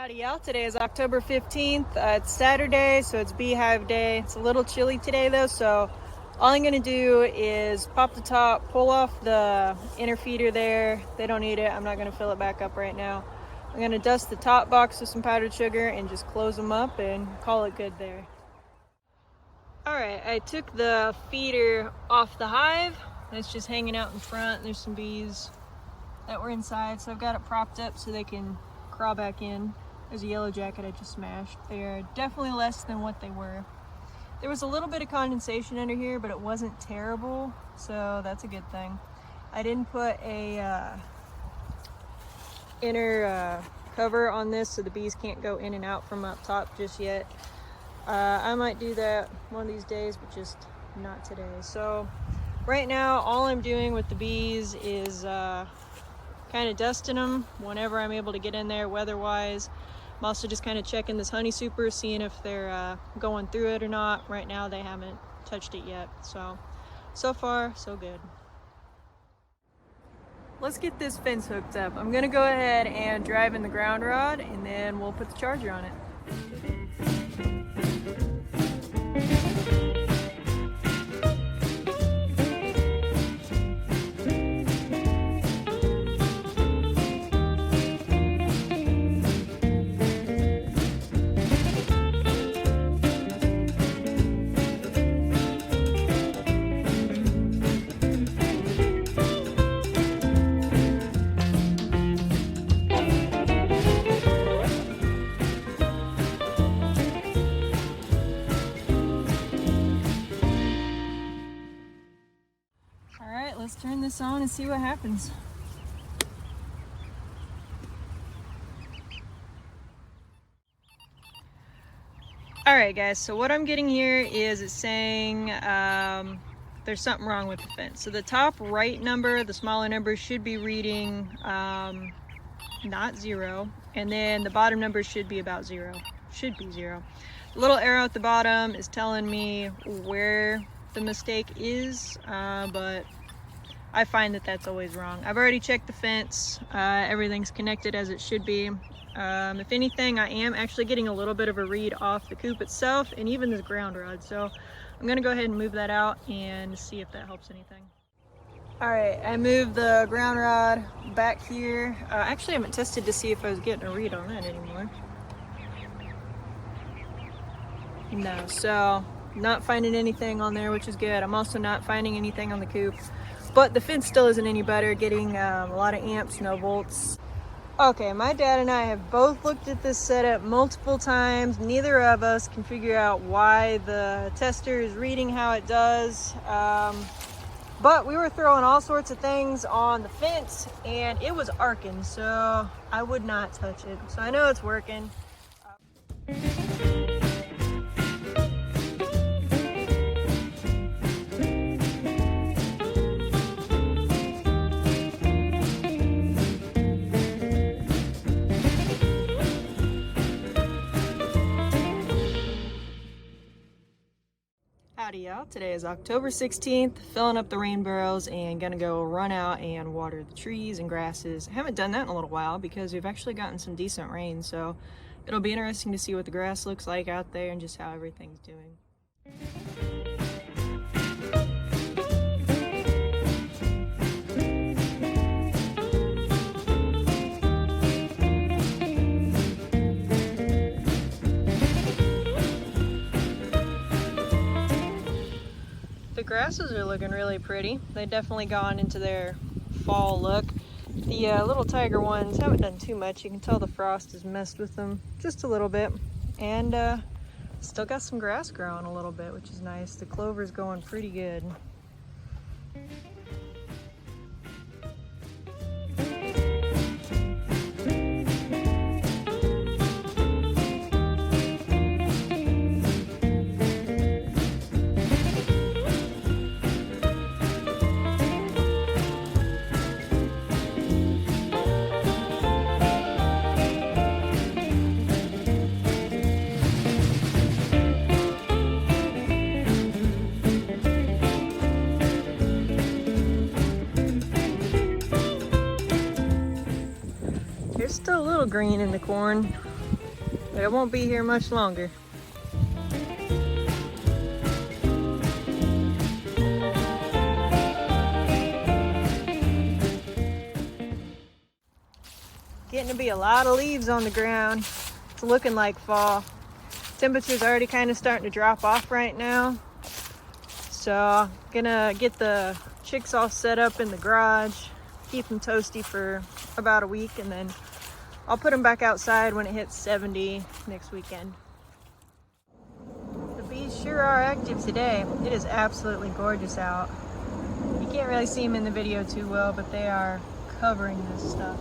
Howdy y'all, today is October 15th. It's Saturday, so it's beehive day. It's a little chilly today though, so all I'm gonna do is pop the top, pull off the inner feeder there. They don't need it, I'm not gonna fill it back up right now. I'm gonna dust the top box with some powdered sugar and just close them up and call it good there. Alright, I took the feeder off the hive. It's just hanging out in front. There's some bees that were inside, so I've got it propped up so they can crawl back in. There's a yellow jacket I just smashed. They are definitely less than what they were. There was a little bit of condensation under here, but it wasn't terrible, so that's a good thing. I didn't put a inner cover on this so the bees can't go in and out from up top just yet. I might do that one of these days, but just not today. So right now, all I'm doing with the bees is kind of dusting them whenever I'm able to get in there weather-wise. I'm also just kind of checking this honey super, seeing if they're going through it or not. Right now they haven't touched it yet, so far so good. Let's get this fence hooked up. I'm gonna go ahead and drive in the ground rod and then we'll put the charger on it. Let's turn this on and see what happens. Alright guys, so what I'm getting here is it's saying there's something wrong with the fence. So the top right number, the smaller number, should be reading not 0, and then the bottom number should be about 0. Should be 0. The little arrow at the bottom is telling me where the mistake is, but I find that that's always wrong. I've already checked the fence. Everything's connected as it should be. If anything, I am actually getting a little bit of a read off the coop itself and even this ground rod. So I'm gonna go ahead and move that out and see if that helps anything. All right, I moved the ground rod back here. Actually, I haven't tested to see if I was getting a read on that anymore. No, so not finding anything on there, which is good. I'm also not finding anything on the coop. But the fence still isn't any better, getting a lot of amps, no volts. Okay, my dad and I have both looked at this setup multiple times. Neither of us can figure out why the tester is reading how it does. But we were throwing all sorts of things on the fence and it was arcing, so I would not touch it. So I know it's working. Howdy y'all, today is October 16th, filling up the rain barrels and gonna go run out and water the trees and grasses. I haven't done that in a little while because we've actually gotten some decent rain, so it'll be interesting to see what the grass looks like out there and just how everything's doing. The grasses are looking really pretty. They've definitely gone into their fall look. The little tiger ones haven't done too much. You can tell the frost has messed with them just a little bit. And still got some grass growing a little bit, which is nice. The clover's going pretty good. There's still a little green in the corn. but it won't be here much longer. Getting to be a lot of leaves on the ground. It's looking like fall. Temperature's already kind of starting to drop off right now. So gonna get the chicks all set up in the garage, keep them toasty for about a week, and then I'll put them back outside when it hits 70 next weekend. The bees sure are active today. It is absolutely gorgeous out. You can't really see them in the video too well, but they are covering this stuff.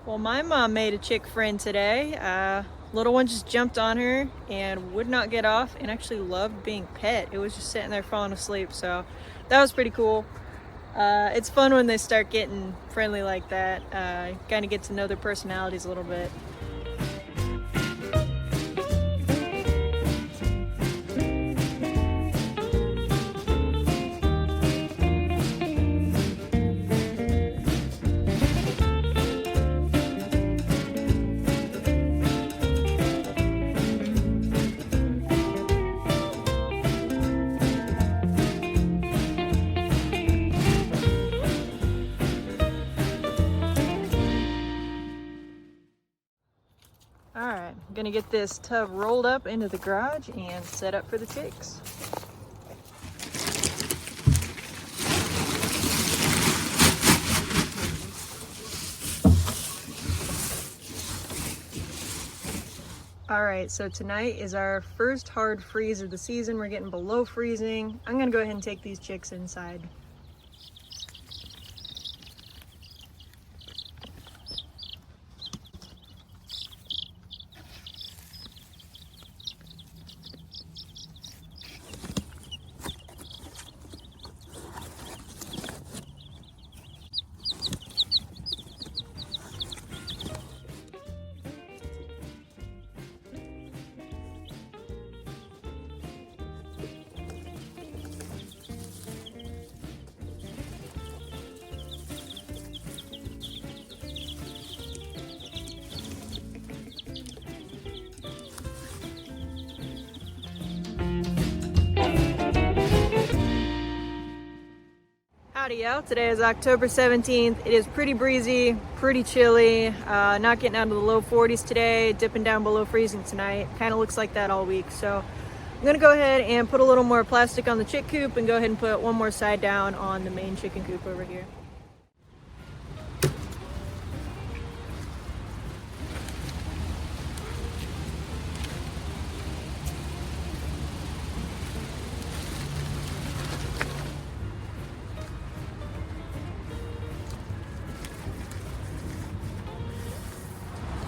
Well, my mom made a chick friend today. Little one just jumped on her and would not get off, and actually loved being pet. It was just sitting there falling asleep, so that was pretty cool. It's fun when they start getting friendly like that. Kind of get to know their personalities a little bit. Alright, I'm gonna get this tub rolled up into the garage and set up for the chicks. Alright, so tonight is our first hard freeze of the season. We're getting below freezing. I'm gonna go ahead and take these chicks inside. Howdy y'all, today is October 17th. It is pretty breezy, pretty chilly, not getting down to the low 40s today, dipping down below freezing tonight. Kind of looks like that all week. So I'm gonna go ahead and put a little more plastic on the chick coop and go ahead and put one more side down on the main chicken coop over here.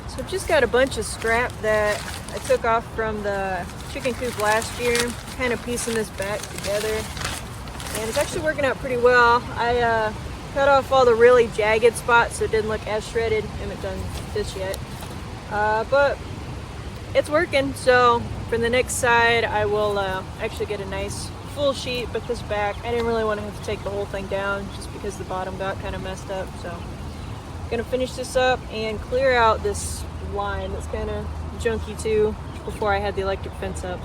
So I've just got a bunch of scrap that I took off from the chicken coop last year, kind of piecing this back together. And it's actually working out pretty well. I cut off all the really jagged spots so it didn't look as shredded. I haven't done this yet. But it's working. So for the next side, I will actually get a nice full sheet, but this back, I didn't really want to have to take the whole thing down just because the bottom got kind of messed up. So gonna finish this up and clear out this line that's kind of junky too before I had the electric fence up.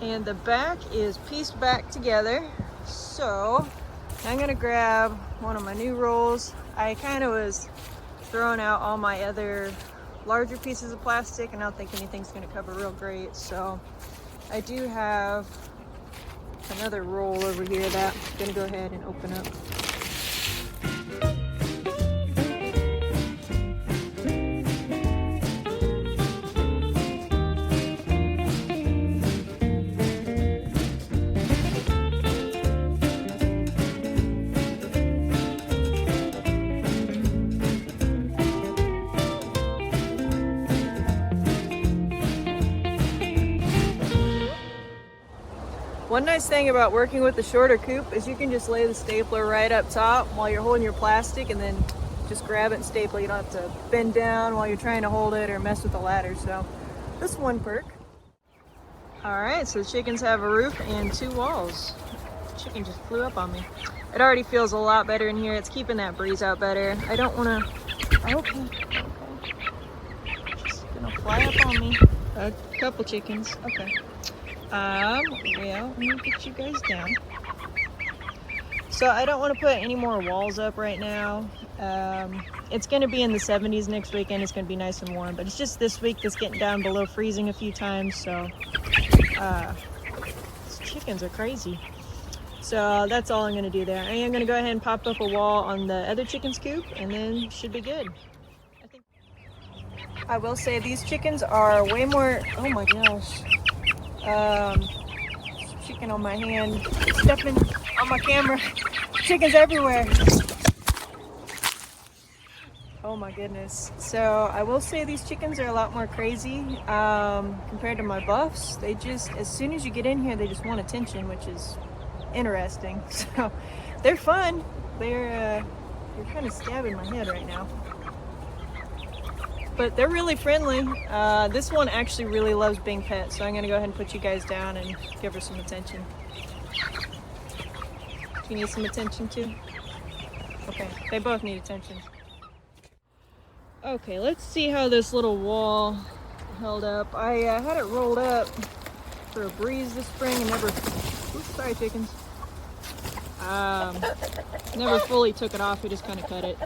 And the back is pieced back together, so I'm gonna grab one of my new rolls. I kind of was throwing out all my other larger pieces of plastic and I don't think anything's gonna cover real great, so I do have another roll over here that I'm gonna go ahead and open up. One nice thing about working with the shorter coop is you can just lay the stapler right up top while you're holding your plastic, and then just grab it and staple. You don't have to bend down while you're trying to hold it or mess with the ladder. So that's one perk. All right, so the chickens have a roof and 2 walls. The chicken just flew up on me. It already feels a lot better in here. It's keeping that breeze out better. I don't want to, okay. Just gonna fly up on me. A couple chickens, okay. Well, let me get you guys down. So I don't want to put any more walls up right now. It's going to be in the 70s next weekend. It's going to be nice and warm, but it's just this week that's getting down below freezing a few times. So these chickens are crazy. So that's all I'm going to do there. I am going to go ahead and pop up a wall on the other chicken's coop, and then should be good. I will say these chickens are way more, oh my gosh. Chicken on my hand, stepping on my camera. Chickens everywhere. Oh my goodness. So I will say these chickens are a lot more crazy compared to my buffs. They just, as soon as you get in here, they just want attention, which is interesting. So they're fun. They're kind of stabbing my head right now. But they're really friendly. This one actually really loves being pet, so I'm gonna go ahead and put you guys down and give her some attention. You need some attention too? Okay, they both need attention. Okay, let's see how this little wall held up. I had it rolled up for a breeze this spring and never, oops, sorry chickens. Never fully took it off, we just kind of cut it.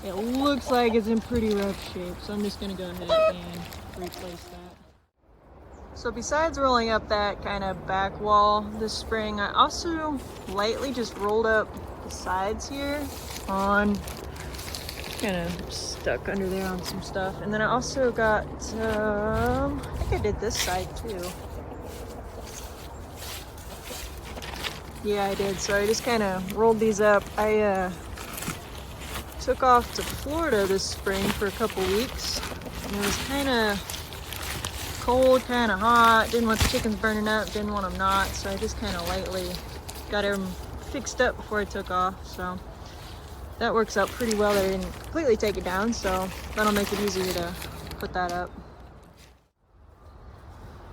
It looks like it's in pretty rough shape, so I'm just going to go ahead and replace that. So besides rolling up that kind of back wall this spring, I also lightly just rolled up the sides here on, kind of stuck under there on some stuff. And then I also got, I think I did this side too. Yeah, I did. So I just kind of rolled these up. I took off to Florida this spring for a couple weeks, and it was kind of cold, kind of hot. Didn't want the chickens burning up, didn't want them not, so I just kind of lightly got them fixed up before I took off. So that works out pretty well. They didn't completely take it down, so that'll make it easier to put that up.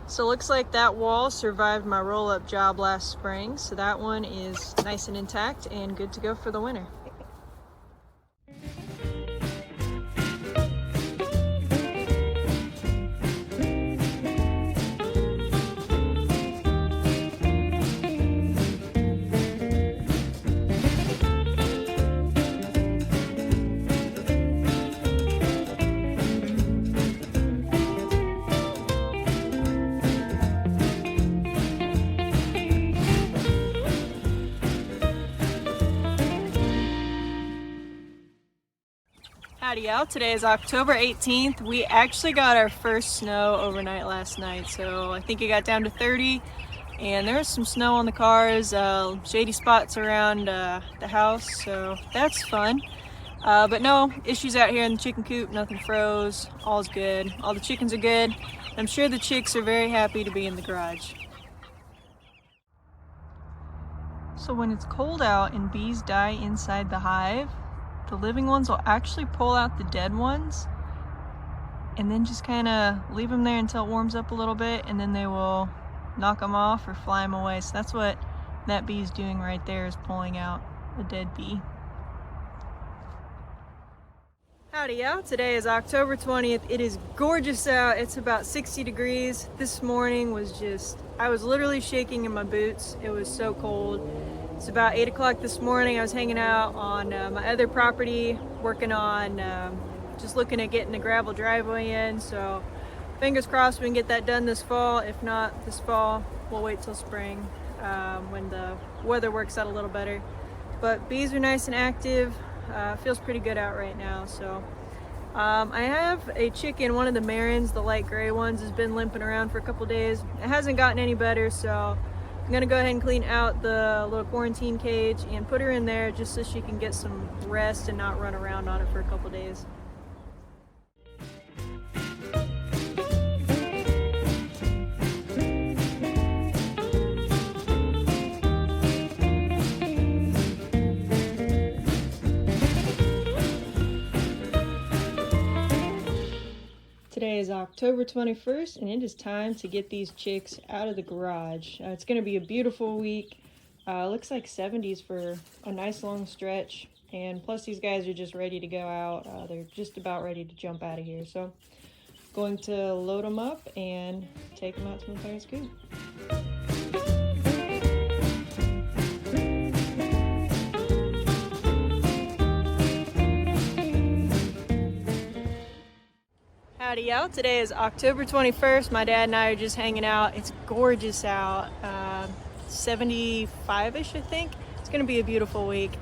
So it looks like that wall survived my roll-up job last spring, so that one is nice and intact and good to go for the winter. Howdy y'all, today is October 18th. We actually got our first snow overnight last night, so I think it got down to 30, and there was some snow on the cars, shady spots around the house, so that's fun. But no issues out here in the chicken coop, nothing froze, all's good. All the chickens are good. I'm sure the chicks are very happy to be in the garage. So when it's cold out and bees die inside the hive, the living ones will actually pull out the dead ones and then just kind of leave them there until it warms up a little bit, and then they will knock them off or fly them away. So that's what that bee is doing right there, is pulling out a dead bee. Howdy y'all, today is October 20th. It is gorgeous out. It's about 60 degrees. This morning was just, I was literally shaking in my boots. It was so cold. It's about 8 o'clock this morning. I was hanging out on my other property, working on just looking at getting a gravel driveway in. So fingers crossed we can get that done this fall. If not this fall, we'll wait till spring when the weather works out a little better. But bees are nice and active. Feels pretty good out right now. So I have a chicken, one of the Marins, the light gray ones, has been limping around for a couple days. It hasn't gotten any better, so I'm gonna go ahead and clean out the little quarantine cage and put her in there just so she can get some rest and not run around on it for a couple days. Today is October 21st, and it is time to get these chicks out of the garage. It's going to be a beautiful week. Looks like 70s for a nice long stretch, and plus these guys are just ready to go out. They're just about ready to jump out of here. So going to load them up and take them out to my parents' coop. Howdy y'all, today is October 21st. My dad and I are just hanging out. It's gorgeous out, 75-ish I think. It's gonna be a beautiful week.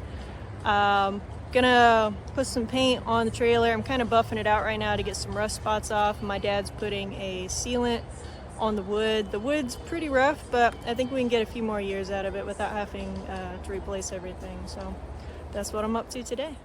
Gonna put some paint on the trailer. I'm kind of buffing it out right now to get some rust spots off. My dad's putting a sealant on the wood. The wood's pretty rough, but I think we can get a few more years out of it without having to replace everything. So that's what I'm up to today.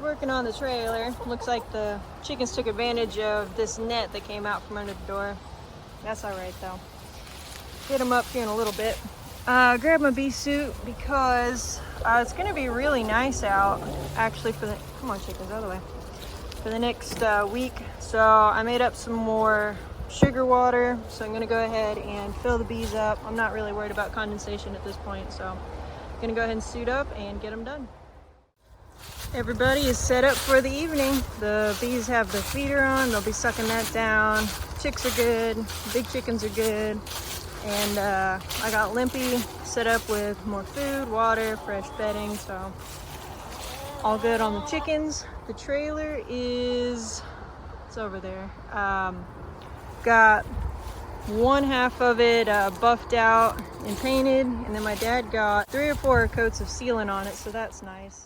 Working on the trailer, looks like the chickens took advantage of this net that came out from under the door. That's all right though. Get them up here in a little bit. Grab my bee suit because it's gonna be really nice out actually for the, come on chickens, out of the way, for the next week. So I made up some more sugar water, so I'm gonna go ahead and fill the bees up. I'm not really worried about condensation at this point, so I'm gonna go ahead and suit up and get them done. Everybody is set up for the evening. The bees have the feeder on. They'll be sucking that down. Chicks are good. Big chickens are good. And I got Limpy set up with more food, water, fresh bedding. So all good on the chickens. The trailer is, it's over there. Got one half of it buffed out and painted. And then my dad got 3 or 4 coats of sealant on it. So that's nice.